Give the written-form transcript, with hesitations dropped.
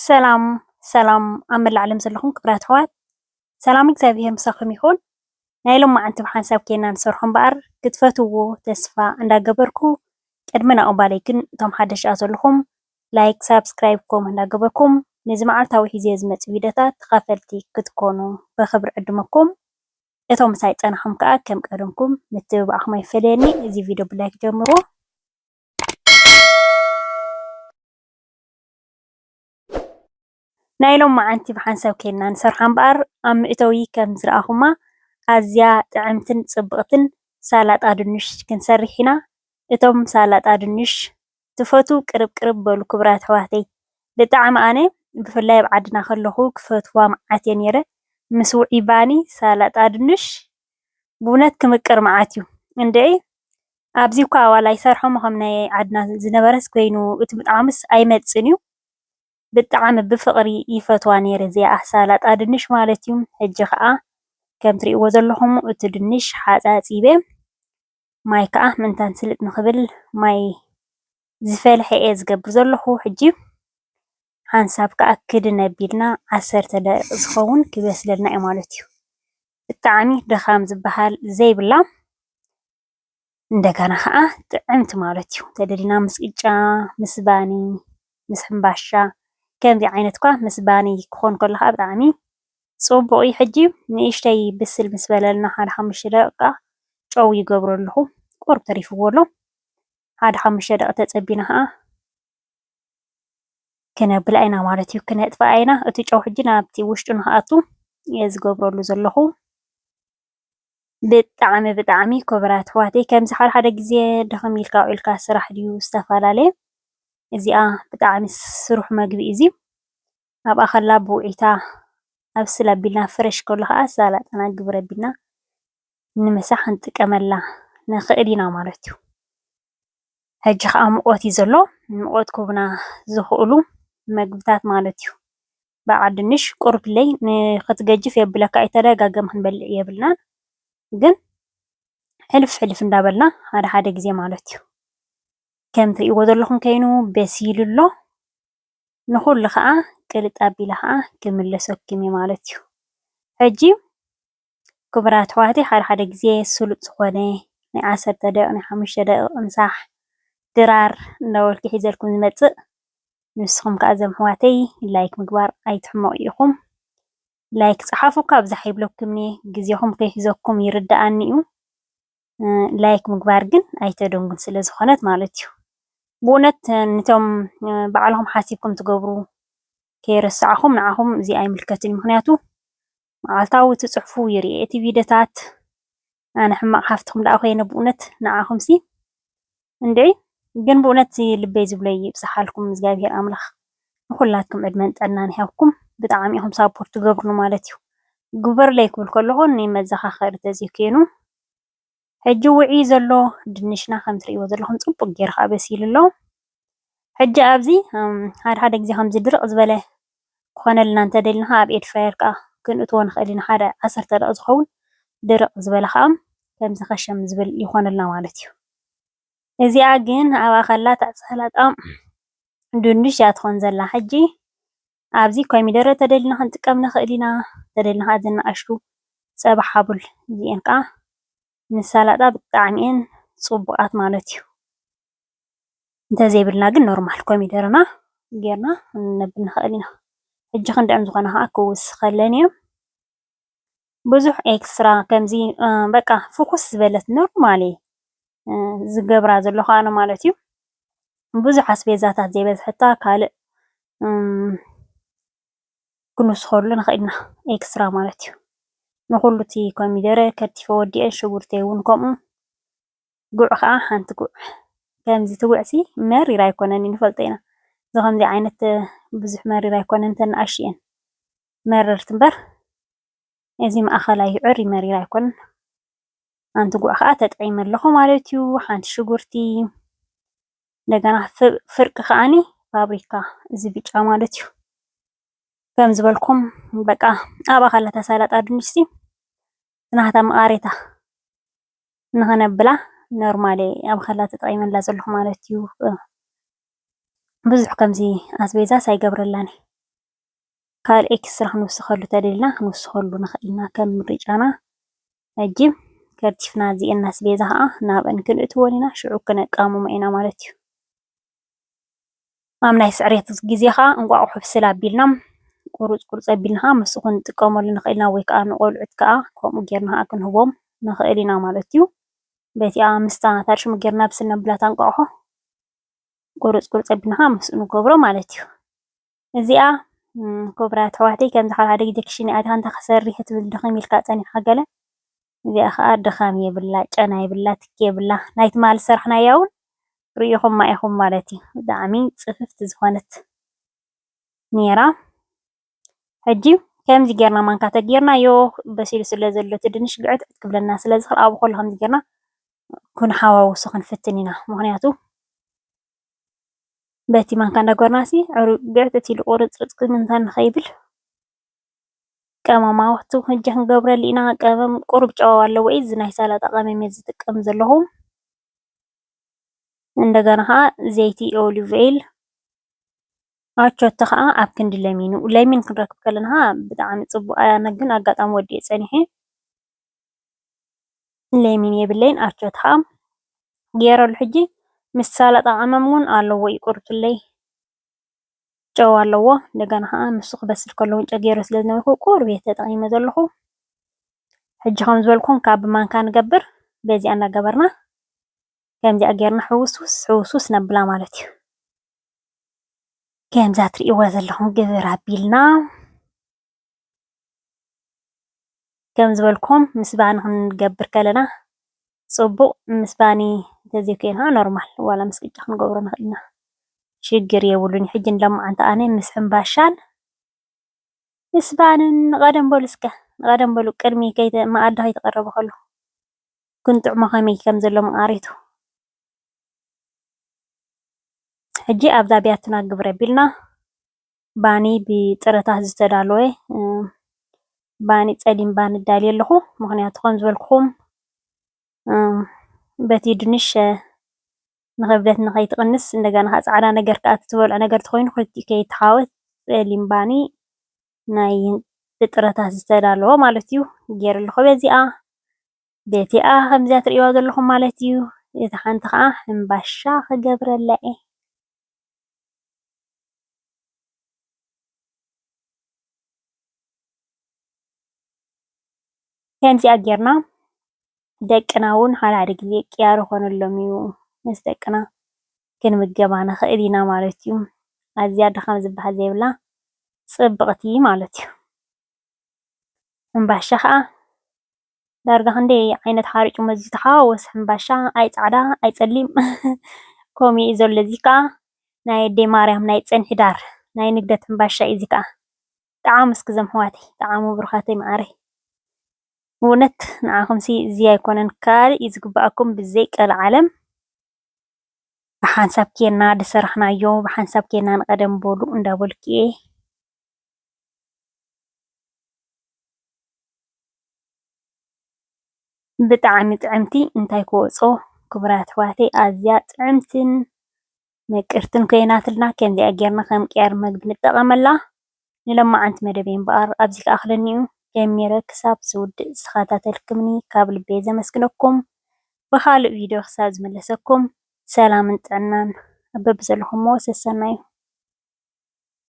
ሰላም ሰላም ኣብ መላእ ዓለም ዘለኹም ክቡራት ኣሕዋት ሰላም እግዚኣብሔር ምሳኹም ይኹን። ናይ ሎማዓንቲ ብሓንሳብ ኬና ንሰርሖ እምበኣር ክትፈትውዎ ተስፋ እንዳገበርኩ ቅድሚ ናቕባለይ ግን እቶም ሓደሽቲ ዘለኹም ላይክ ሳብስክራይብ ከምኡ እንዳገበርኩም ነዚ መዓልታዊ ሒዘ ዝመፅእ ቪድዮታት ተኻፈልቲ ክትኮኑ ብኽብሪ ዕድመኩም። እቶም ምሳይ ፀናሕኩም ከዓ ከም ቀደምኩም ምትብባዕኹም ኣይፈለየኒ። እዚ ቪድዮ ብላይክ ጀምሮ። ናይ ሎማዓንቲ ብሓንሳብ ኬና ንሰርሖ እምበኣር ኣብ መእተዊ ከም ዝረኣኹማ ኣዝያ ጥዕምትን ፅብቕትን ሳላጣ ድንሽ ክንሰርሕ ኢና። እቶም ሳላጣ ድንሽ ትፈትው ቅርብ ቅርብ በሉ ክቡራት ኣሕዋተይ። ብጣዕሚ ኣነ ብፍላይ ኣብ ዓድና ከለኹ ክፈትዋ መዓት እየ ነይረ። ምስ ውዑይ ባኒ ሳላጣ ድንሽ ብእውነት ክምቅር መዓት እዩ እንድዒ ኣብዚ እኳ ዋላ ይሰርሖሞ ከም ናይ ዓድና ዝነበረስ ኮይኑ እቲ ብጣዕምስ ኣይመፅን እዩ። ብጣዕሚ ብፍቕሪ ይፈትዋ ነይረ እዚኣ ሳላጣ ድንሽ ማለት እዩ። ሕጂ ከዓ ከም ትሪእዎ ዘለኹም እቲ ድንሽ ሓፃፂበ ማይ ከዓ ምንታን ስልጥ ንኽብል ማይ ዝፈልሐ እየ ዝገብር ዘለኹ። ሕጂ ሓንሳብ ከዓ ክድነ ኣቢልና 10 ደቂቕ ዝኸውን ክበስለልና እዩ ማለት እዩ። ብጣዕሚ ድኻም ዝበሃል ዘይብላ እንደገና ከዓ ጥዕምቲ ማለት እዩ። ተደሊና ምስ ቅጫ ምስ ባኒ ምስ ሕምባሻ ከምዚ ዓይነት እኳ ምስ ባኒ ክኾን ከሎ ከዓ ብጣዕሚ ፅቡቕ እዩ። ሕጂ ንእሽተይ ብስል ምስ በለልና ሓደ 5 ደቂቃ ጨው ይገብሮ ኣለኹ ቁርብ ተሪፍዎ ኣሎ። ሓደ 5 ደቂቃ ተፀቢና ከዓ ክነብላ ኢና ማለት እዩ። ክነጥፍኣ ኢና እቲ ጨው ሕጂ ናብቲ ውሽጡ ንኽኣቱ እየ ዝገብረሉ ዘለኹ። ብጣዕሚ ብጣዕሚ ክቡራት ኣሕዋተይ ከምዚ ሓደ ሓደ ግዜ ድኽም ኢልካ ውዒልካ ስራሕ ድዩ ዝተፈላለየ እዚኣ ብጣዕሚ ስሩሕ መግቢ እዚ ኣብኣ ከላ ብውዒታ ኣብስል ኣቢልና ፍረሽ ከሎ ከዓ ሳላጣና ግብረ ኣቢልና ንምሳሕ ክንጥቀመላ ንኽእል ኢና ማለት እዩ። ሕጂ ከዓ ሙቐት እዩ ዘሎ ሙቐት ክቡና ዝኽእሉ ምግብታት ማለት እዩ። በዓል ድንሽ ቁርብለይ ንኽትገጅፍ የብለካ እዩ ተደጋገም ክንበልዕ የብልናን ግን ሕልፍ ሕልፍ እንዳበልና ሓደ ሓደ ግዜ ማለት እዩ። ከም ትሪእዎ ዘለኹም ኮይኑ በሲሉ ኣሎ ንኹሉ ከዓ ቅልጥ ኣቢለ ከዓ ክምለሰኩም እዩ ማለት እዩ። ሕጂ ክቡራት ኣሕዋተይ ሓደ ሓደ ግዜ ስሉጥ ዝኾነ ናይ 10 ደቂቕ ናይ 5 ደቂቕ ምሳሕ ድራር እንዳበልኩ ሒዘልኩም ዝመፅእ ንስኹም ከዓ እዞም ኣሕዋተይ ላይክ ምግባር ኣይትሕመቑ ኢኹም። ላይክ ፀሓፉ ካብዛ ይብለኩም እየ ግዜኹም ከይሕዘኩም ይርዳኣኒ እዩ። ላይክ ምግባር ግን ኣይተደንጉን ስለ ዝኾነት ማለት እዩ። ብእውነት ነቶም ባዕልኹም ሓሲብኩም ትገብሩ ከይረሳዕኹም ንዓኹም እዚ ኣይምልከትን እዩ። ምክንያቱ መዓልታዊ ትፅሕፉ ይርኤ እቲ ቪድዮታት ኣነ ሕማቕ ሃፍትኩም ዳኣ ኮይነ ብእውነት ንዓኹም ሲ እንድዒ ግን ብእውነት ልበይ ዝብሎ ይብፅሓልኩም እግዚኣብሔር ኣምላኽ ንኩላትኩም ዕድመን ጥዕናን ይሃብኩም። ብጣዕሚ ኢኹም ሳፖርት ትገብሩኒ ማለት እዩ። ግበርለይ ክብል ከለኹ ንመዘኻኸሪ ተዘይኮይኑ ሕጂ ውዕይ ዘሎ ድንሽና ከም ትሪእዎ ዘለኹም ፅቡቅ ጌሩ ከዓ በሲሉ ኣሎ። ሕጂ ኣብዚ ሓደ ሓደ ግዜ ከምዚ ድርቕ ዝበለ ክኾነልና እንተደሊና ኣብ ኤድ ፍራየር ከዓ ክንእትዎ ንኽእል ኢና። ሓደ 10 ደቂቕ ዝኸውን ድርቕ ዝበለ ከዓ ከምዚ ከሸም ዝብል ይኾነልና ማለት እዩ። እዚኣ ግን ኣብኣ ከላ ሰላጣ ድንሽ እያ ትኾን ዘላ። ሕጂ ኣብዚ ኮሚደረ ተደሊና ክንጥቀም ንኽእል ኢና። ተደሊና ከዓ ዝናኣሽቱ ፀባ ሓቡል እዚአን ከዓ ምስ ሰላጣ ብጣዕሚ እየን ፅቡቃት ማለት እዩ። እንተዘይብልና ግን ኖርማል ኮሚደረና ጌርና ክነብል ንኽእል ኢና። ሕጂ ክንድዕም ዝኾነ ከዓ ክውስኸለን እየ ብዙሕ ኤክስትራ ከምዚ በቃ ፍኩስ ዝበለት ኖርማል ዝገብራ ዘለኹ ኣነ ማለት እዩ። ብዙሕ ኣስቤዛታት ዘይበዝሐታ ካልእ ክንውስኸሉ ንኽእል ኢና ኤክስትራ ማለት እዩ። ንኩሉ እቲ ኮሚደረ ከቲፈ ወዲአ ሽጉርተይ እውን ከምኡ ጉዕ ከዓ ሓንቲ ጉዕ ከምዚ ትጉዕ ሲ መሪር ኣይኮነን ንፈልጦ ኢና። እዚ ከምዚ ዓይነት ብዙሕ መሪር ኣይኮነን ተናእሽ እየን መረርቲ እምበር እዚ ማእኸላይ ዕርይ መሪር ኣይኮነን። ሓንቲ ጉዕ ከዓ ተጠዒመ ኣለኹ ማለት እዩ። ሓንቲ ሽጉርቲ እንደገና ፍርቂ ከዓኒ ፋብሪካ እዚ ብጫ ማለት እዩ። ከም ዝበልኩም በቃ ኣብኣ ካላታ ሰላጣ ድንሽ ሲ ናታ መቃሬታ ንኽነብላ ኖርማል ኣብ ከላ ተጠቒመላ ዘለኹ ማለት እዩ። ብዙሕ ከምዚ ኣስቤዛስ ኣይገብረላን ካልእ ኤክስትራ ክንውስኸሉ ተደሊና ክንውስኸሉ ንኽእል ኢና ከም ምርጫና። ሕጂ ከርቲፍና እዚአን ኣስቤዛ ከዓ ናብአን ክንእትወን ኢና ሽዑ ክነቃምሞ ኢና ማለት እዩ። ኣብ ናይ ስዕረት ግዜ ከዓ እንቋቑሖ ብስላ ኣቢልና ቁሩፅ ቁሩፅ ኣቢልና ከዓ ምስኡ ክንጥቀመሉ ንኽእል ኢና፣ ወይ ከዓ ንቆልዑት ከዓ ከምኡ ጌርና ከዓ ክንህቦም ንኽእል ኢና ማለት እዩ። በቲኣ ምስታ ታሽሙ ጌርና ብስል ነብላታ እንቋቑሖ ቁሩፅ ቁሩፅ ኣቢልና ከዓ ምስኡ ንገብሮ ማለት እዩ። እዚኣ ክቡራት ኣሕዋተይ ከምዚ ሓደ ግዜ ክሽነ ኣቲኻ እንተኽሰሪ ክትብል ድኽም ኢልካ ፀኒሕካ ገለ እዚኣ ከዓ ድኻም የብላ ጨና የብላ ትኪ የብላ ናይቲ ማሊ ዝሰራሕናያ እውን ርኢኹማ ኢኹም ማለት እዩ። ብጣዕሚ ፅፍፍቲ ዝኾነት ኔራ። ሕጂ ከምዚ ጌርና ማንካ ተጌርናዮ በሲሉ ስለ ዘሎ እቲ ድንሽ ግዕት ክብለና ስለ ዝኽእል ኣብኡ ከሎ ከምዚ ጌርና ክንሓዋውሶ ክንፍትን ኢና። ምክንያቱ በቲ ማንካ እንዳገበርናሲ ግዕት ኢሉ ቁርፅርፅ ምንታ ንኸይብል ቀመማውቱ ሕጂ ክንገብረሉ ኢና። ቀመም ቁሩብ ጨው ኣለዎ እዚ ናይ ሰላጣ ቀመም እየ ዝጥቀም ዘለኹ። እንደገና ከዓ ዘይቲ ኦሊቭ ኦይል ኣቾቶ ከዓ ኣብ ክንዲ ለሚኑ ለሚን ክንረክብ ከለና ከዓ ብጣዕሚ ፅቡቅ ኣነ ግን ኣጋጣሚ ወዲየ ፀኒሐ ለሚን የብለይን ኣቾቶ ከዓ ገይረሉ። ሕጂ ምስ ሰላጣ ቀመም እውን ኣለዎ ይቁርቱለይ ጨው ኣለዎ። እንደገና ከዓ ምስ ክበስል ከሎ እውን ጨው ገይረ ስለ ዝነበርኩ ቁሩብ እየ ተጠቒመ ዘለኹ። ሕጂ ከም ዝበልኩም ካብ ብማንካ ንገብር በዚኣ እናገበርና ከምዚኣ ጌርና ሕውስውስ ሕውስውስ ነብላ ማለት እዩ። ከምዛ ትሪእዋ ዘለኹም ግብር ኣቢልና ከም ዝበልኩም ምስ ባኒ ክንገብር ከለና ፅቡቅ፣ ምስ ባኒ እንተዘይኮይኑ ኖርማል ዋላ ምስ ቅጫ ክንገብሮ ንኽእል ኢና ሽግር የብሉን። ሕጂ ንሎማዓንቲ ኣነ ምስ ሕምባሻን ምስ ባንን ቀደም በሉ እስከ ቀደም በሉ ቅድሚ መኣዲ ከይተቐረበ ከሎ ክንጥዕሞ ከመይ ከም ዘሎ መቃሪቱ። ሕጂ ኣብዛ ቢያትና ግብረ ኣቢልና ባኒ ብጥረታት ዝተዳለወ ባኒ ፀሊም ባኒ ዳልየ ኣለኹ። ምክንያቱ ከም ዝበልኩኹም በቲ ድንሽ ንክብደት ንከይትቅንስ እንደገና ከዓ ፃዕዳ ነገር ከዓ ትበልዖ ነገር ተኮይኑ ክልቲኡ ከይተሓወስ ፀሊም ባኒ ናይ ብጥረታት ዝተዳለወ ማለት እዩ ገይረ ኣለኹ። በዚኣ በቲኣ ከምዚኣ ትሪእዋ ዘለኹም ማለት እዩ። እቲ ሓንቲ ከዓ ሕምባሻ ክገብረላ እየ። ከምዚኣ ጌርና ደቅና እውን ሓደ ግዜ ቅያሮ ኮነሎም እዩ ምስ ደቅና ክንምገባ ንኽእል ኢና ማለት እዩ። ኣዝያ ድኻም ዝበሃል ዘይብላ ፅብቕቲ ማለት እዩ። ሕምባሻ ከዓ ዳርጋ ክንደይ ዓይነት ሓርጩ መዚዩ ተሓዋወሰ ሕምባሻ ኣይ ፃዕዳ ኣይ ፀሊም ከምኡ እዩ ዘሎ። እዚ ከዓ ናይ ኣዴ ማርያም ናይ ፀንሒ ዳር ናይ ንግደት ሕምባሻ እዩ። እዚ ከዓ ጣዕሙ እስኪ እዞም ኣሕዋተይ ጣዕሙ ብሩኻተይ መዓረይ እውነት ንዓኹምሲ እዚ ኣይኮነን ካልእ እዩ ዝግባኣኩም ብዘይ ቀል ዓለም ብሓንሳብ ኬርና ድሰራሕናዮ ብሓንሳብ ኬርና ንቀደም በሉ እንዳበልኩ እየ። ብጣዕሚ ጥዕምቲ እንታይ ክወፆ ክቡራት ኣሕዋተይ ኣዝያ ጥዕምትን ምቅርትን ኮይናትልና ከምዚኣ ጌርና ከም ቅያር ምግቢ ንጠቐመላ። ንሎማዓንቲ መደበይ እምበኣር ኣብዚ ከኣኽለኒ እዩ ጀሚረ ክሳብ ዝውድእ ዝተኸታተልኩምኒ ካብ ልበይ ዘመስግነኩም። ብካልእ ቪድዮ ክሳብ ዝመለሰኩም ሰላምን ጥዕናን በብዘለኹምዎ ሰሰና እዩ።